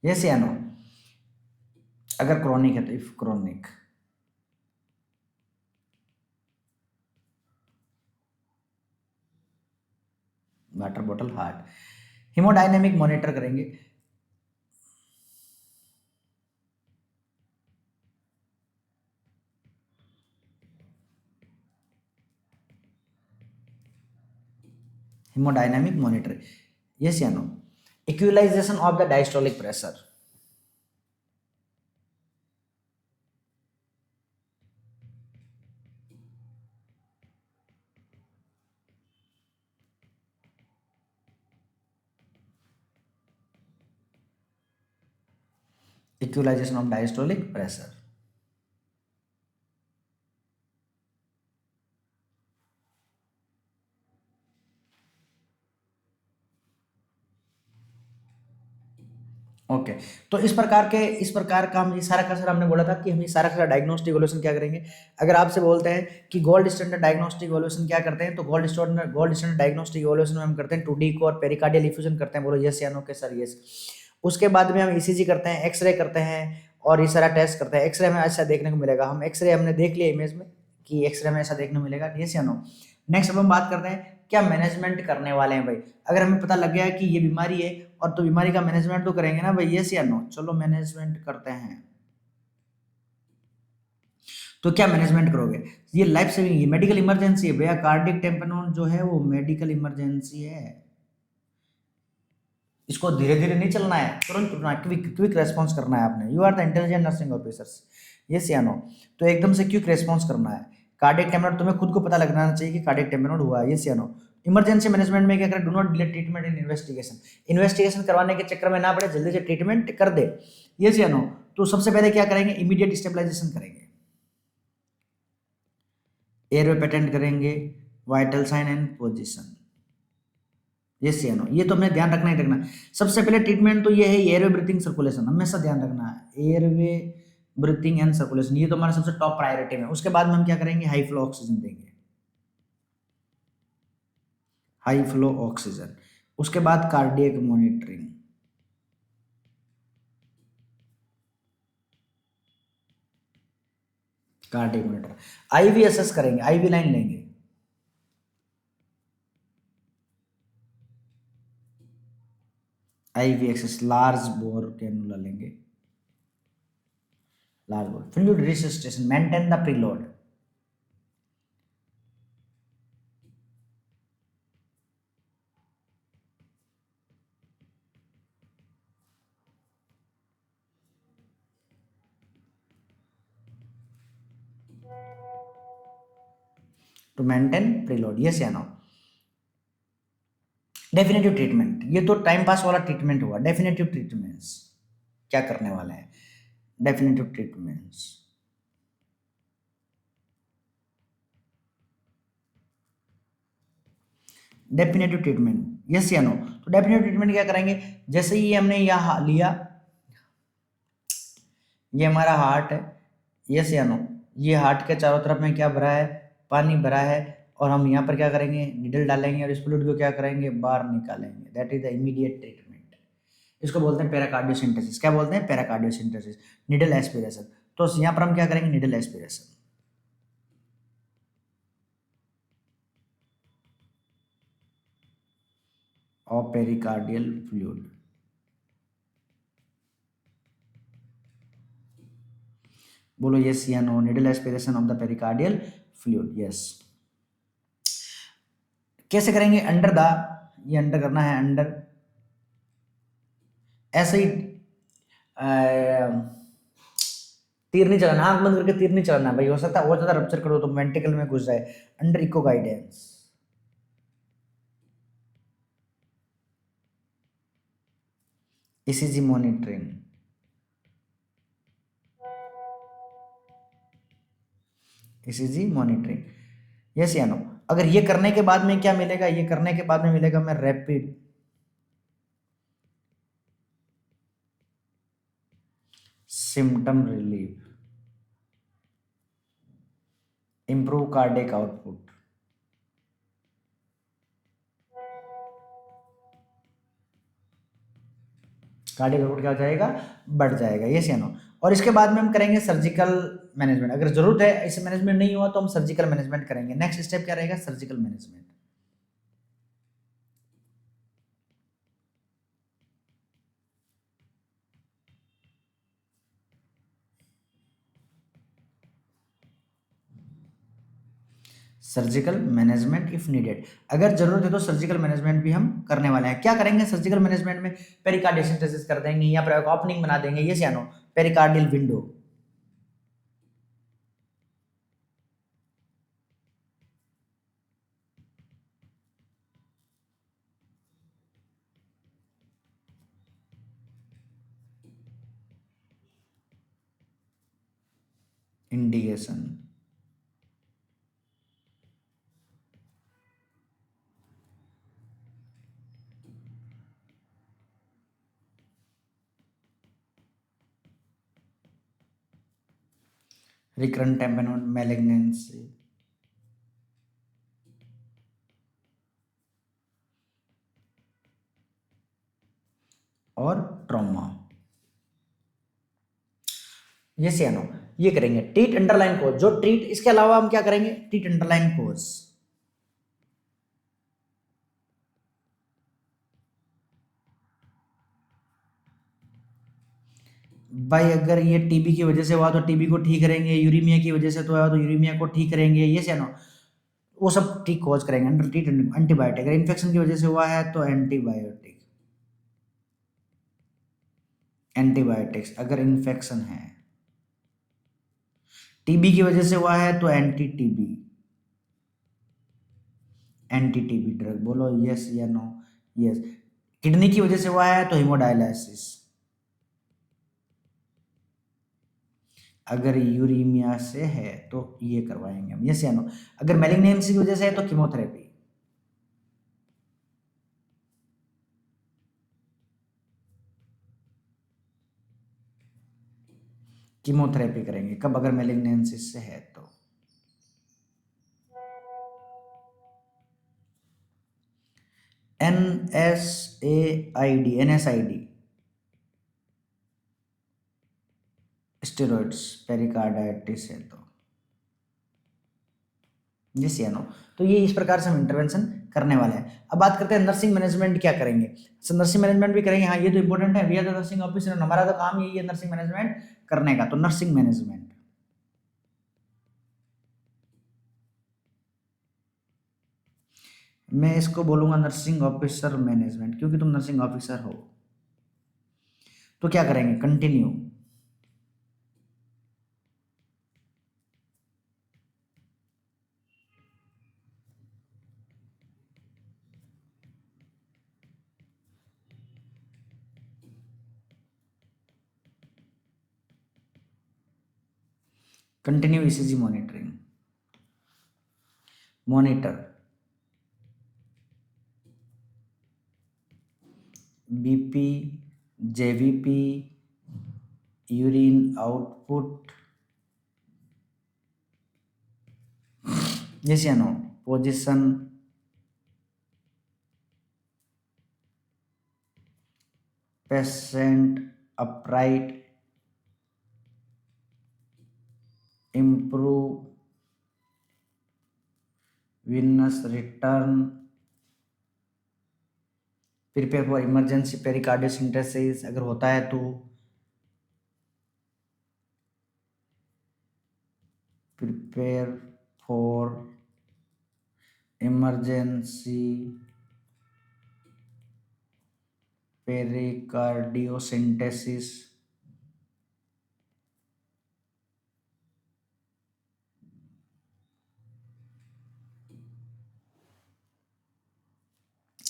yes या नो, अगर क्रोनिक है तो, if chronic water bottle heart. Hemodynamic monitor करेंगे, हेमोडायनामिक मॉनिटर, यस या no. Equalization of the diastolic pressure, equalization of diastolic pressure. Okay तो इस प्रकार का हम ये सारा का सारा हमने बोला था कि हम ये सारा का सारा डायग्नोस्टिक इवोल्यूशन क्या करेंगे। अगर आपसे बोलते हैं कि गोल्ड स्टैंडर्ड डायग्नोस्टिक इवोल्यूशन क्या करते हैं, तो गोल्ड स्टैंडर्ड डायग्नोस्टिक इवोल्यूशन में हम करते हैं 2D को और पेरिकार्डियल इफ्यूजन करते हैं, बोलो यस या नो के सर, यस। उसके बाद में हम ईसीजी करते हैं, एक्सरे करते हैं, और ये सारा टेस्ट करते हैं। एक्सरे में ऐसा देखने को मिलेगा, हम एक्सरे हमने देख लिया इमेज में कि एक्सरे में ऐसा देखने को मिलेगा, यस या नो। नेक्स्ट अब हम बात करते हैं क्या मैनेजमेंट करने वाले हैं भाई। अगर हमें पता लग गया कि ये बीमारी है, और तो बीमारी का मैनेजमेंट तो करेंगे ना भाई, यस या नो। चलो मैनेजमेंट करते हैं, तो क्या मैनेजमेंट करोगे, ये लाइफ सेविंग, ये मेडिकल इमरजेंसी है भैया, कार्डियक टेम्पेनोन जो है वो मेडिकल इमरजेंसी है, इसको धीरे धीरे नहीं चलना है, तुरंत उठना है, क्विक रेस्पॉन्स करना है आपने। You are the intelligent nursing officers, yes या नो। तो एकदम से क्विक रेस्पॉन्स करना है। कार्डियक टेम्पेनोड तुम्हें खुद को पता लगना चाहिए कि कार्डियक टेम्पेनोड हुआ है, यस या नो। इमरजेंसी मैनेजमेंट में क्या करें, do not delay treatment in investigation करवाने के चक्कर में ना पड़े, जल्दी से ट्रीटमेंट कर दे, यस या नो। तो सबसे पहले क्या करेंगे, इमीडिएट स्टेबलाइजेशन करेंगे, एयरवे पेटेंट करेंगे, vital sign and position, yes या नो। ये तो हमें ध्यान रखना ही रखना। सबसे पहले ट्रीटमेंट तो ये है एयरवे ब्रीथिंग सर्कुलेशन, हमेशा ध्यान रखना है, एयरवे ब्रीथिंग एंड सर्कुलेशन, ये तो हमारा सबसे टॉप प्रायोरिटी में। उसके बाद में हम क्या करेंगे, हाई फ्लो ऑक्सीजन देंगे, हाई फ्लो ऑक्सीजन। उसके बाद cardiac monitoring, cardiac monitor, IV access करेंगे, आईवी लाइन लेंगे, IV access large bore cannula लेंगे, large bore fluid resuscitation maintain the preload, to maintain preload, yes या नो। डेफिनेटिव ट्रीटमेंट, ये तो time pass वाला treatment हुआ। डेफिनेटिव ट्रीटमेंट्स क्या करने वाले हैं? Definitive treatments, definitive treatment yes या नो। तो डेफिनेटिव ट्रीटमेंट क्या करेंगे? जैसे ही हमने यह लिया, ये हमारा हार्ट है, यस या नो, ये हार्ट के चारों तरफ में क्या भरा है? पानी भरा है, और हम यहाँ पर क्या करेंगे? निडल डालेंगे और इस फ्लूइड को क्या करेंगे? बाहर निकालेंगे। That is the immediate treatment. इसको बोलते हैं पेराकार्डियोसिंथेसिस। क्या बोलते हैं? Pericardiocentesis, needle aspiration. तो यहाँ पर हम क्या करेंगे? निडल एस्पिरेशन, और पेरिकार्डियल फ्लूइड, बोलो यस या no. Needle aspiration of the pericardial fluid, yes. कैसे करेंगे? अंडर द, ये अंडर करना है, अंडर, ऐसे ही तीर नहीं चलाना, आंख बंद करके तीर नहीं चलाना भाई, हो सकता है और ज्यादा रप्चर करो तो वेंट्रिकल में घुस जाए। Under echo guidance, ECG monitoring, ECG monitoring, yes या नो। अगर ये करने के बाद में क्या मिलेगा? ये करने के बाद में मिलेगा हमें rapid symptom relief, improve cardiac output, cardiac output क्या हो जाएगा? बढ़ जाएगा, यस या नो। और इसके बाद में हम करेंगे सर्जिकल मैनेजमेंट। अगर जरूरत है, इसे मैनेजमेंट नहीं हुआ तो हम सर्जिकल मैनेजमेंट करेंगे। नेक्स्ट स्टेप क्या रहेगा? Surgical management. Surgical management if needed, अगर जरूरत है तो सर्जिकल मैनेजमेंट भी हम करने वाले हैं। क्या करेंगे सर्जिकल मैनेजमेंट में? पेरिकार्डियोसिंथेसिस कर देंगे, या फिर ओपनिंग बना देंगे, यस या no. Pericardial window, indication, recurrent tamponade malignancy, और ट्रॉमा, यस या नो। ये करेंगे। ट्रीट अंडरलाइन कोज, जो ट्रीट, इसके अलावा हम क्या करेंगे? ट्रीट अंडरलाइन कोज। भाई अगर ये टीबी की वजह से हुआ तो टीबी को ठीक करेंगे, यूरीमिया की वजह से तो हुआ तो यूरीमिया को ठीक करेंगे, यस या नो। वो सब ठीक खोज करेंगे। अंडर ट्रीट एंटीबायोटिक, अगर इन्फेक्शन की वजह से हुआ है तो एंटीबायोटिक, एंटीबायोटिक्स अगर इन्फेक्शन है। टीबी की वजह से हुआ है तो anti TB, anti TB drug, बोलो यस या नो। यस। किडनी की वजह से हुआ है तो हीमोडायलिसिस, अगर यूरीमिया से है तो ये करवाएंगे हम, यस या नो। अगर मैलिग्नेंसी की वजह से है तो कीमोथेरेपी, कीमोथेरेपी करेंगे। कब? अगर मैलिग्नेंसी से है तो। NSAID, NSAID स्टेरॉइड्स पेरिकार्डाइटिस है तो। यस या नो। तो ये इस प्रकार से हम इंटरवेंशन करने वाले हैं। अब बात करते हैं नर्सिंग मैनेजमेंट क्या करेंगे। सर नर्सिंग मैनेजमेंट भी करेंगे, हाँ ये तो इंपॉर्टेंट है, we are the nursing officer, हमारा तो काम यही है नर्सिंग मैनेजमेंट करने का। तो नर्सिंग मैनेजमेंट मैं इसको बोलूंगा नर्सिंग ऑफिसर मैनेजमेंट, क्योंकि तुम नर्सिंग ऑफिसर हो। तो क्या करेंगे, continue. Continue ECG monitoring, monitor BP, JVP, urine output, yes या no, position, patient upright, improve venous return, prepare for emergency pericardiocentesis अगर होता है तो, prepare for emergency pericardiocentesis,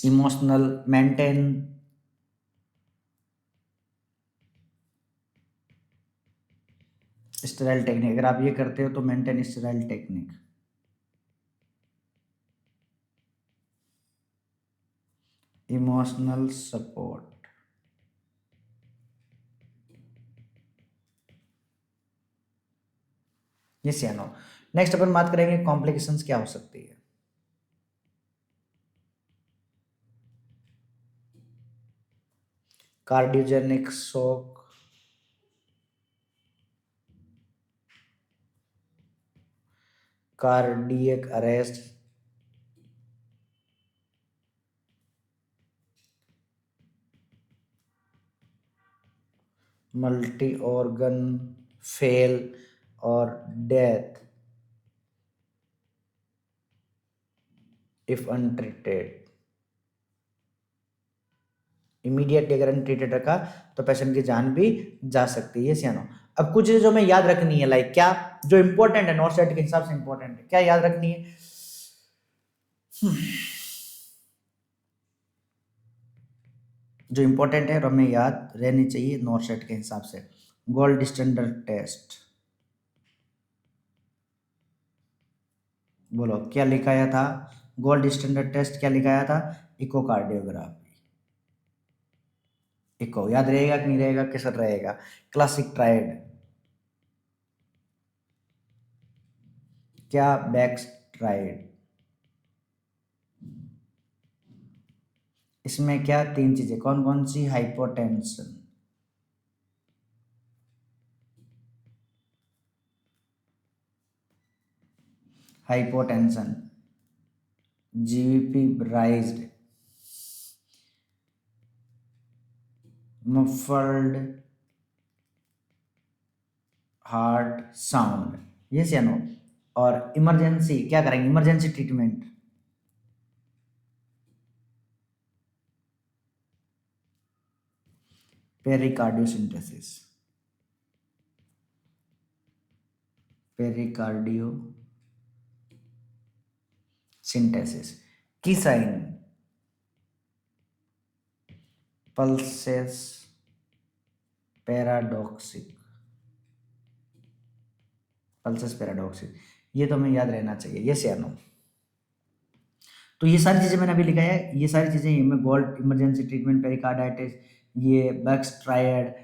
emotional maintain sterile technique, अगर आप ये करते हो तो maintain sterile technique, emotional support. Yes या नो। नेक्स्ट अपन बात करेंगे कॉम्प्लिकेशंस क्या हो सकती है। Cardiogenic shock, cardiac arrest, multi organ fail और डेथ इफ अनट्रीटेड। इमीडिएटली अगर अनट्रीटेड रखा तो पेशेंट की जान भी जा सकती है, सियानो। अब कुछ चीजें जो हमें याद रखनी है, लाइक क्या जो इंपॉर्टेंट है, नॉर्थ सेट के हिसाब से इंपॉर्टेंट है, क्या याद रखनी है। जो इंपॉर्टेंट है और हमें याद रहनी चाहिए नॉर्थ सेट के हिसाब से, गोल्ड स्टैंडर्ड टेस्ट, बोलो क्या लिखाया था, गोल्ड स्टैंडर्ड टेस्ट क्या लिखाया था, इकोकार्डियोग्राफी। इको याद रहेगा कि नहीं रहेगा, कैसा रहेगा, क्लासिक ट्रायड, क्या बैक्स ट्रायड, इसमें क्या तीन चीजें कौन कौन सी, hypotension, hypotension, JVP raised, muffled heart sound, yes या नो। और इमरजेंसी क्या करेंगे, emergency treatment, pericardiocentesis, pericardiocentesis, key sign, pulsus paradoxus, pulsus paradoxus, ये तो हमें याद रहना चाहिए, यस या नो। तो ये सारी चीजें मैंने अभी लिखा है, ये सारी चीजें मैं गोल्ड इमरजेंसी ट्रीटमेंट, पेरिकार्डाइटिस, ये Beck's triad,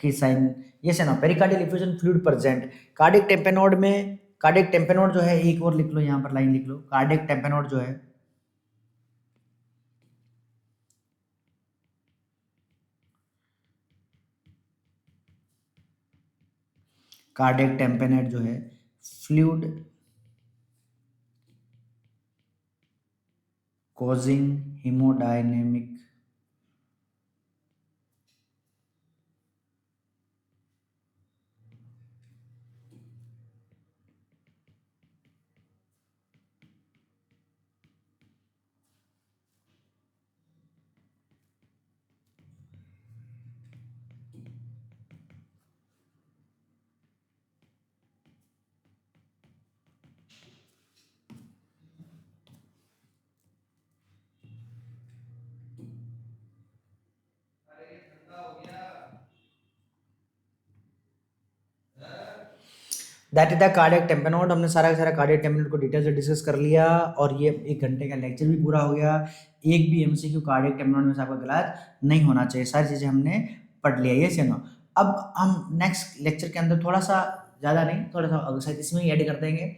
key sign, yes या no. Pericardial effusion fluid present, cardiac tamponade में, कार्डियक टेम्पेनोड जो है, एक और लिख लो यहाँ पर लाइन लिख लो, कार्डियक टेम्पेनोड जो है, कार्डियक टेम्पेनेट जो है fluid causing hemodynamic that is the cardiac tamponade. हमने सारा का सारा कार्डियक टेम्पेनोड को डिटेल से डिस्कस कर लिया और ये 1 घंटे का लेक्चर भी पूरा हो गया। एक भी एमसीक्यू कार्डियक टेम्पेनोड में से आपका गलत नहीं होना चाहिए, सारी चीज़ें हमने पढ़ लिया, ये सुनो। अब हम नेक्स्ट लेक्चर के अंदर थोड़ा सा ज़्यादा नहीं, थोड़ा सा शायद इसमें ही ऐड कर देंगे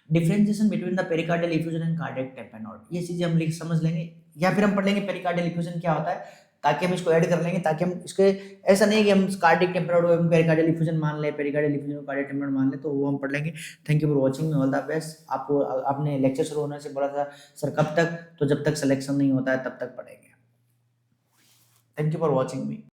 differentiation between the pericardial effusion and cardiac tamponade. ये चीज़ें हम लिख समझ लेंगे, या फिर हम पढ़ लेंगे पेरिकार्डियल इफ्यूजन क्या होता है, ताकि हम इसको ऐड कर लेंगे, ताकि हम इसके ऐसा नहीं कि हम कार्डिक टेम्पेनोड को हम पेरिकार्डियल इफ्यूजन मान ले, पेरिकार्डियल इफ्यूजन को कार्डिक टेम्पेनोड मान ले, तो वो हम पढ़ लेंगे। Thank you for watching, all the best. आपको आपने लेक्चर शुरू होने से बोला था सर कब तक, तो जब तक सिलेक्शन नहीं होता है तब तक पढ़ेंगे। Thank you for watching me.